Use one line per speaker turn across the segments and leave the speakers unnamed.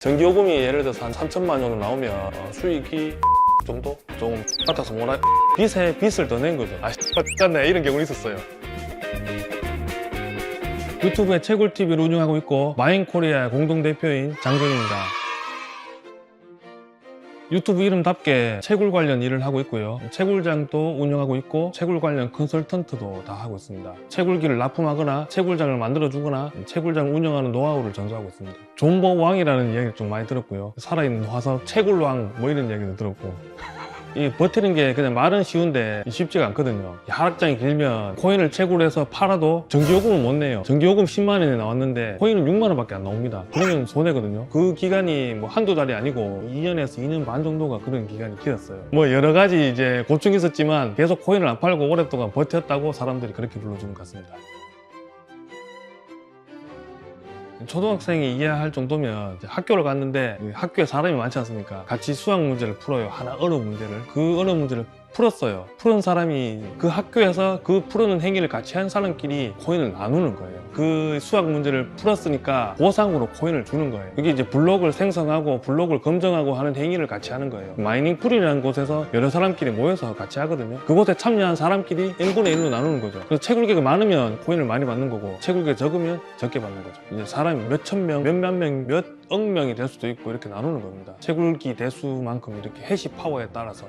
전기요금이 예를 들어서 한 3천만 정도 나오면 수익이 정도? 좀 같아서 뭐라 빚에 빚을 더 낸 거죠. 네 이런 경우는 있었어요. 유튜브에 채굴TV를 운영하고 있고 마인코리아 공동대표인 장정입니다. 유튜브 이름답게 채굴 관련 일을 하고 있고요. 채굴장도 운영하고 있고 채굴 관련 컨설턴트도 다 하고 있습니다. 채굴기를 납품하거나 채굴장을 만들어주거나 채굴장을 운영하는 노하우를 전수하고 있습니다. 존버왕이라는 이야기를 좀 많이 들었고요. 살아있는 화석 채굴왕 뭐 이런 이야기도 들었고 이 버티는 게 그냥 말은 쉬운데 쉽지가 않거든요. 하락장이 길면 코인을 채굴해서 팔아도 전기요금을 못 내요. 전기요금 10만 원이 나왔는데 코인은 6만 원밖에 안 나옵니다. 그러면 손해거든요. 그 기간이 뭐 한두 달이 아니고 2년에서 2년 반 정도가 그런 기간이 길었어요. 뭐 여러 가지 이제 고충이 있었지만 계속 코인을 안 팔고 오랫동안 버텼다고 사람들이 그렇게 불러주는 것 같습니다. 초등학생이 이해할 정도면 이제 학교를 갔는데 학교에 사람이 많지 않습니까? 같이 수학 문제를 풀어요. 하나 어려운 문제를. 그 어려운 문제를 풀었어요. 푸른 사람이 그 학교에서 그 푸르는 행위를 같이 한 사람끼리 코인을 나누는 거예요. 그 수학 문제를 풀었으니까 보상으로 코인을 주는 거예요. 이게 이제 블록을 생성하고 블록을 검증하고 하는 행위를 같이 하는 거예요. 마이닝 풀이라는 곳에서 여러 사람끼리 모여서 같이 하거든요. 그곳에 참여한 사람끼리 1분의 1로 나누는 거죠. 그래서 채굴기가 많으면 코인을 많이 받는 거고 채굴기가 적으면 적게 받는 거죠. 이제 사람이 몇천 명, 몇만 명, 몇 억 명이 될 수도 있고 이렇게 나누는 겁니다. 채굴기 대수만큼 이렇게 해시 파워에 따라서.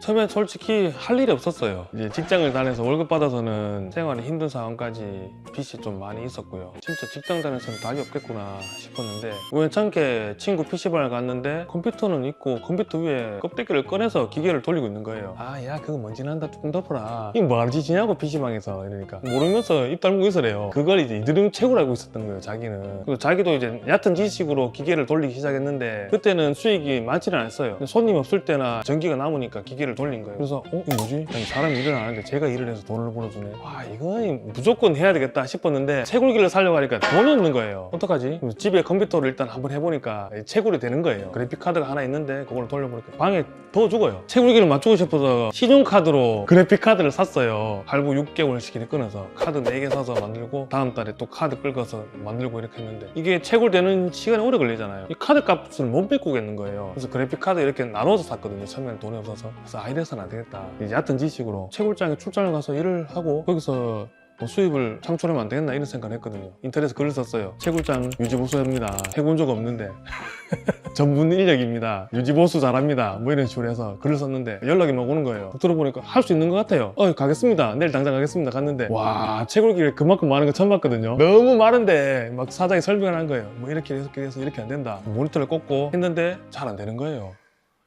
처음엔 솔직히 할 일이 없었어요. 이제 직장을 다녀서 월급 받아서는 생활이 힘든 상황까지 빚이 좀 많이 있었고요. 진짜 직장 다녀서는 답이 없겠구나 싶었는데 우연찮게 친구 PC방을 갔는데 컴퓨터는 있고 컴퓨터 위에 껍데기를 꺼내서 기계를 돌리고 있는 거예요. 아, 야, 그거 먼지 난다. 조금 덮어라. 이거 뭐 하는 짓이냐고 PC방에서 이러니까 모르면서 입 다물고 있으래요. 그걸 이제 이들용 채굴하고 있었던 거예요, 자기는. 그리고 자기도 이제 얕은 지식으로 기계를 돌리기 시작했는데 그때는 수익이 많지는 않았어요. 손님 없을 때나 전기가 남으니까 기계를 돌린 거예요. 그래서 이거 뭐지? 아니, 사람이 일을 안 하는데 제가 일을 해서 돈을 벌어주네. 와, 이건 무조건 해야 되겠다 싶었는데 채굴기를 사려고 하니까 돈이 없는 거예요. 어떡하지? 그래서 집에 컴퓨터를 일단 한번 해보니까 채굴이 되는 거예요. 그래픽카드가 하나 있는데 그걸 돌려보니까 방에 더 죽어요. 채굴기를 맞추고 싶어서 신용카드로 그래픽카드를 샀어요. 할부 6개월씩 끊어서 카드 4개 사서 만들고 다음 달에 또 카드 끌어서 만들고 이렇게 했는데 이게 채굴되는 시간이 오래 걸리잖아요. 이 카드 값을 못 메꾸겠는 거예요. 그래서 그래픽카드 이렇게 나눠서 샀거든요. 처음에는 돈이 없어서. 그래서 이래서는 안 되겠다. 이제 얕은 지식으로 채굴장에 출장을 가서 일을 하고 거기서 수입을 창출하면 안 되겠나 이런 생각을 했거든요. 인터넷에 글을 썼어요. 채굴장 유지보수입니다. 해본 적 없는데 전문 인력입니다. 유지보수 잘합니다. 뭐 이런 식으로 해서 글을 썼는데 연락이 막 오는 거예요. 들어보니까 할 수 있는 것 같아요. 가겠습니다. 내일 당장 가겠습니다. 갔는데 와, 채굴기를 그만큼 많은 거 처음 봤거든요. 너무 많은데 막 사장이 설명을 한 거예요. 뭐 이렇게 해서 이렇게 안 된다. 모니터를 꽂고 했는데 잘 안 되는 거예요.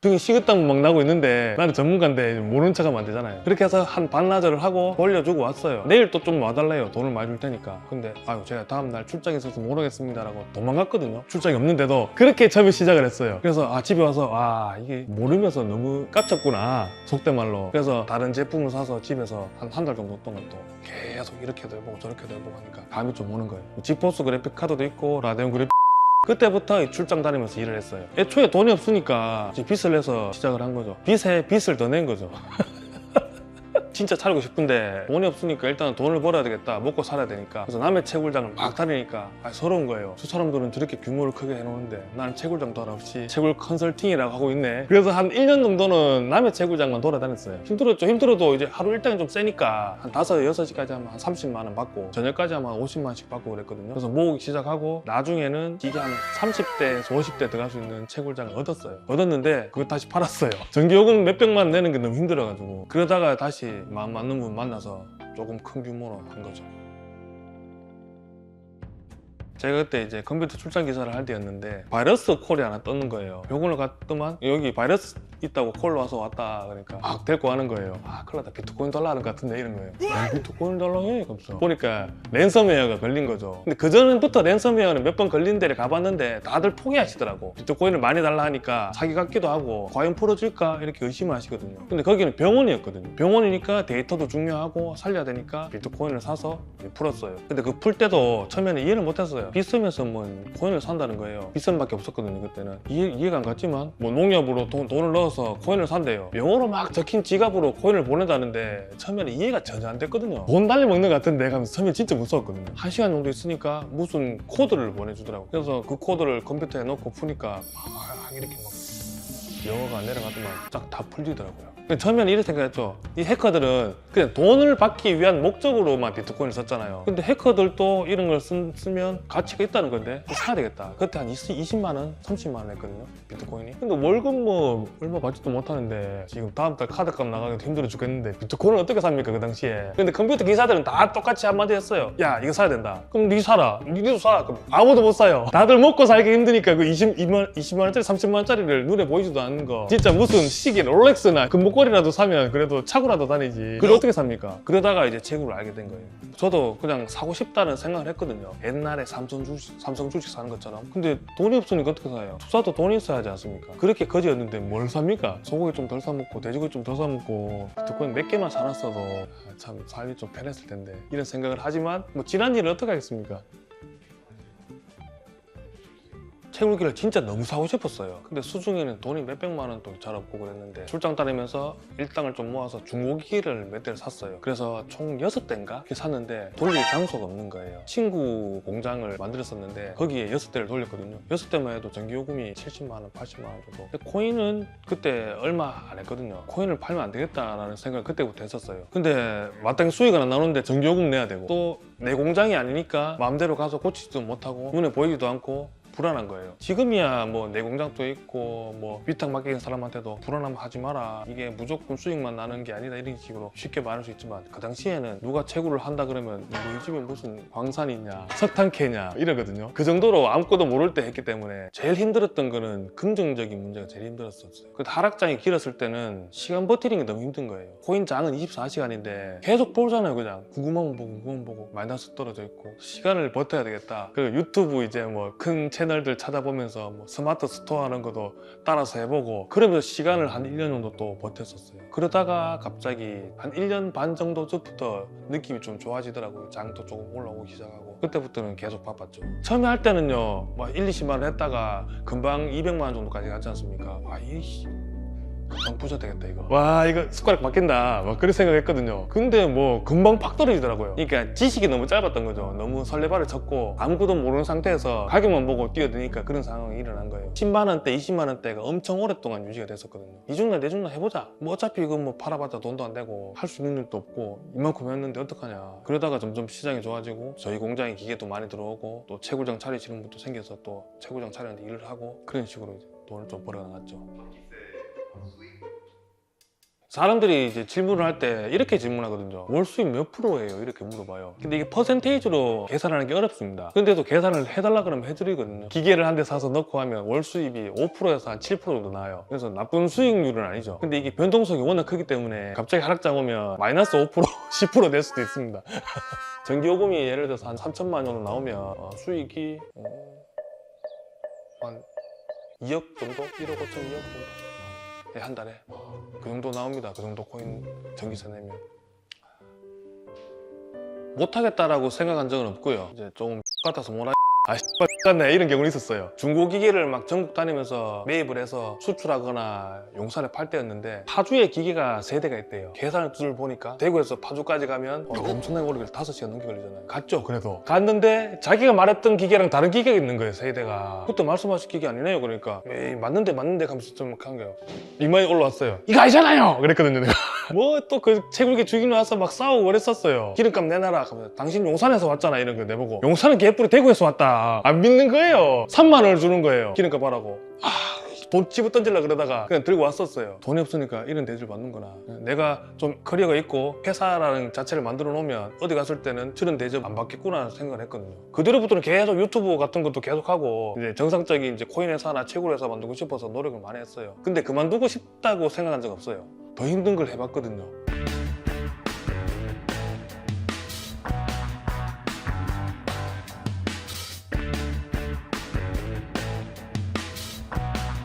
등에 식은땀 막 나고 있는데 나는 전문가인데 모르는 척하면 안 되잖아요. 그렇게 해서 한 반나절을 하고 돌려주고 왔어요. 내일 또 좀 와달래요. 돈을 많이 줄 테니까. 근데 아유, 제가 다음날 출장이 있어서 못 오겠습니다라고 도망갔거든요. 출장이 없는데도 그렇게 처음에 시작을 했어요. 그래서 집에 와서 이게 모르면서 너무 깝쳤구나, 속된 말로. 그래서 다른 제품을 사서 집에서 한 달 정도 동안 또 계속 이렇게도 해보고 저렇게도 해보고 하니까 감이 좀 오는 거예요. 지포스 그래픽카드도 있고 라데온 그래픽 그때부터 출장 다니면서 일을 했어요. 애초에 돈이 없으니까 빚을 내서 시작을 한 거죠. 빚에 빚을 더 낸 거죠. 진짜 차리고 싶은데 돈이 없으니까 일단 돈을 벌어야 되겠다. 먹고 살아야 되니까. 그래서 남의 채굴장을 막 다니니까 서러운 거예요. 저 사람들은 저렇게 규모를 크게 해놓는데 나는 채굴장도 하나 없이 채굴 컨설팅이라고 하고 있네. 그래서 한 1년 정도는 남의 채굴장만 돌아다녔어요. 힘들었죠. 힘들어도 이제 하루 일당이 좀 세니까 한 5, 6시까지 하면 한 30만 원 받고 저녁까지 하면 한 50만 원씩 받고 그랬거든요. 그래서 모으기 시작하고 나중에는 이게 한 30대에서 50대 들어갈 수 있는 채굴장을 얻었어요. 얻었는데 그거 다시 팔았어요. 전기요금 몇백만 내는 게 너무 힘들어가지고. 그러다가 다시 마음 맞는 분 만나서 조금 큰 규모로 한 거죠. 제가 그때 이제 컴퓨터 출장 기사를 할 때였는데 바이러스 콜이 하나 떴는 거예요. 병원을 갔더만 여기 바이러스 있다고 콜 와서 왔다. 그러니까 막 데리고 가는 거예요. 큰일 났다. 비트코인 달라 하는 것 같은데 이런 거예요. 비트코인 달라 해? 그러면서 보니까 랜섬웨어가 걸린 거죠. 근데 그전부터 랜섬웨어는 몇 번 걸린 데를 가봤는데 다들 포기하시더라고. 비트코인을 많이 달라 하니까 사기 같기도 하고 과연 풀어줄까 이렇게 의심을 하시거든요. 근데 거기는 병원이었거든요. 병원이니까 데이터도 중요하고 살려야 되니까 비트코인을 사서 풀었어요. 근데 그 풀 때도 처음에는 이해를 못했어요. 몰랐어요. 비썸에서 뭐 코인을 산다는 거예요. 비썸밖에 없었거든요 그때는. 이해가 안 갔지만 뭐 농협으로 돈을 넣어서 코인을 산대요. 영어로 막 적힌 지갑으로 코인을 보낸다는데 처음에는 이해가 전혀 안 됐거든요. 돈 달려먹는 것 같은데 하면서 처음에 진짜 무서웠거든요. 1시간 정도 있으니까 무슨 코드를 보내주더라고요. 그래서 그 코드를 컴퓨터에 넣고 푸니까 이렇게 막 영어가 내려가더만 쫙 다 풀리더라고요. 처음에는 이렇게 생각했죠. 이 해커들은 그냥 돈을 받기 위한 목적으로만 비트코인을 썼잖아요. 근데 해커들도 이런 걸 쓰면 가치가 있다는 건데 사야 되겠다. 그때 한 20만 원, 30만 원 했거든요 비트코인이. 근데 월급 뭐 얼마 받지도 못하는데 지금 다음 달 카드값 나가기도 힘들어 죽겠는데 비트코인을 어떻게 삽니까 그 당시에. 근데 컴퓨터 기사들은 다 똑같이 한마디 했어요. 야 이거 사야 된다. 그럼 니 사라. 니도 사. 그럼 아무도 못 사요. 다들 먹고 살기 힘드니까 그 20만 원짜리 30만 원짜리를 눈에 보이지도 않는 거. 진짜 무슨 시계 롤렉스나 금목걸이라도 사면 그래도 차고라도 다니지. 그걸 어떻게 삽니까? 그러다가 이제 채굴을 알게 된 거예요. 저도 그냥 사고 싶다는 생각을 했거든요. 옛날에 삼성 주식 사는 것처럼. 근데 돈이 없으니까 어떻게 사요? 투자도 돈이 있어야 하지 않습니까? 그렇게 거지였는데 뭘 삽니까? 소고기 좀 덜 사먹고 돼지고기 좀 더 사먹고 비트코인 몇 개만 사놨어도 참 살기 좀 편했을 텐데 이런 생각을 하지만 뭐 지난 일을 어떻게 하겠습니까? 채굴기를 진짜 너무 사고 싶었어요. 근데 수중에는 돈이 몇백만 원도 잘 없고 그랬는데 출장 다니면서 일당을 좀 모아서 중고기를 몇 대를 샀어요. 그래서 총 6대인가? 이렇게 샀는데 돌릴 장소가 없는 거예요. 친구 공장을 만들었었는데 거기에 6대를 돌렸거든요. 6대만 해도 전기요금이 70만 원, 80만 원 정도. 근데 코인은 그때 얼마 안 했거든요. 코인을 팔면 안 되겠다라는 생각을 그때부터 했었어요. 근데 마땅히 수익은 안 나오는데 전기요금 내야 되고 또 내 공장이 아니니까 마음대로 가서 고치지도 못하고 눈에 보이지도 않고 불안한 거예요. 지금이야 뭐 내 공장도 있고 뭐 위탁 맡기는 사람한테도 불안하면 하지 마라. 이게 무조건 수익만 나는 게 아니다 이런 식으로 쉽게 말할 수 있지만 그 당시에는 누가 채굴을 한다 그러면 너희 집에 무슨 광산이 있냐 석탄캐냐 이러거든요. 그 정도로 아무것도 모를 때 했기 때문에 제일 힘들었던 거는 금전적인 문제가 제일 힘들었었어요. 그 하락장이 길었을 때는 시간 버티는 게 너무 힘든 거예요. 코인장은 24시간인데 계속 보잖아요. 그냥 궁금하면 보고 마이너스 떨어져 있고 시간을 버텨야 되겠다. 그리고 유튜브 이제 뭐 큰 채널들 찾아보면서 뭐 스마트 스토어 하는 것도 따라서 해보고 그러면서 시간을 한 1년 정도 또 버텼었어요. 그러다가 갑자기 한 1년 반 정도 전부터 느낌이 좀 좋아지더라고요. 장도 조금 올라오기 시작하고 그때부터는 계속 바빴죠. 처음에 할 때는요 막 1, 20만 원 했다가 금방 200만 원 정도까지 갔지 않습니까? 금방 부셔야 되겠다 이거. 와 이거 숟가락 바뀐다 막 그런 생각했거든요. 근데 뭐 금방 팍 떨어지더라고요. 그러니까 지식이 너무 짧았던 거죠. 너무 설레발을 쳤고 아무것도 모르는 상태에서 가격만 보고 뛰어드니까 그런 상황이 일어난 거예요. 10만 원대 20만 원대가 엄청 오랫동안 유지가 됐었거든요. 이중날 내중날 해보자. 뭐 어차피 이거 뭐 팔아봤자 돈도 안 되고 할 수 있는 일도 없고 이만큼 했는데 어떡하냐. 그러다가 점점 시장이 좋아지고 저희 공장에 기계도 많이 들어오고 또 채굴장 차리시는 분도 생겨서 또 채굴장 차리는데 일을 하고 그런 식으로 이제 돈을 좀 벌어나갔죠. 사람들이 이제 질문을 할 때 이렇게 질문하거든요. 월 수익 몇 프로예요? 이렇게 물어봐요. 근데 이게 퍼센테이지로 계산하는 게 어렵습니다. 근데도 계산을 해달라 그러면 해드리거든요. 기계를 한 대 사서 넣고 하면 월 수입이 5%에서 한 7% 정도 나와요. 그래서 나쁜 수익률은 아니죠. 근데 이게 변동성이 워낙 크기 때문에 갑자기 하락장 오면 마이너스 5%, 10% 될 수도 있습니다. 전기요금이 예를 들어서 한 3천만 원 정도 나오면 수익이 한 2억 정도? 1억 5천, 2억 정도? 네, 한 달에 그 정도 나옵니다. 그 정도 코인 전기세 내면 못하겠다라고 생각한 적은 없고요. 이제 조금 같아서 뭐라 같네 이런 경우는 있었어요. 중고기계를 막 전국 다니면서 매입을 해서 수출하거나 용산에 팔 때였는데 파주에 기계가 3대가 있대요. 계산을 보니까 대구에서 파주까지 가면 엄청나게 오래 걸려 5시간 넘게 걸리잖아요. 갔죠. 그래도 갔는데 자기가 말했던 기계랑 다른 기계가 있는 거예요. 3대가. 그때 말씀하신 기계 아니네요. 그러니까 에이 맞는데 하면서 좀 한 거예요. 이마에 올라왔어요. 이거 아니잖아요. 그랬거든요. 내가 뭐 또 그 채굴기 주인 와서 막 싸우고 그랬었어요. 기름값 내놔라 하면서 당신 용산에서 왔잖아 이런 거 내보고 용산은 개뿔이 대구에서 왔다. 안 믿는 거예요. 3만 원을 주는 거예요. 기름값 하라고. 돈 집어 던질라 그러다가 그냥 들고 왔었어요. 돈이 없으니까 이런 대접을 받는구나. 내가 좀 커리어가 있고 회사라는 자체를 만들어 놓으면 어디 갔을 때는 저런 대접 안 받겠구나 생각을 했거든요. 그대로부터는 계속 유튜브 같은 것도 계속 하고 이제 정상적인 이제 코인 회사나 채굴 회사 만들고 싶어서 노력을 많이 했어요. 근데 그만두고 싶다고 생각한 적 없어요. 더 힘든 걸 해봤거든요.